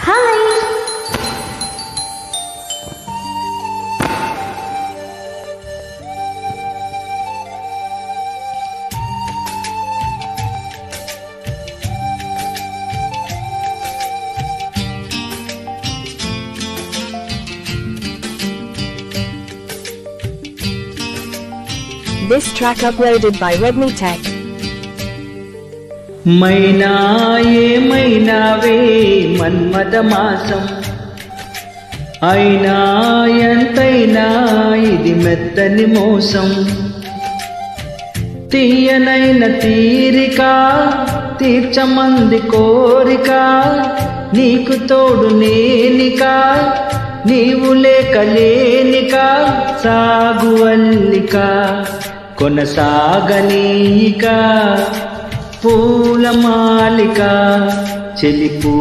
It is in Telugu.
Hi. This track uploaded by Redmi Tech. మైనా ఏమైనావే మన్మథ మాసం అయినా ఎంతైనా ఇది మెత్తని మోసం తీయనైన తీరిక తీర్చమంది కోరిక నీకు తోడు నేనిక నీవు లేక లేనిక సాగువల్లిక కొనసాగనీయిక పూలమాలిక చెలిపూ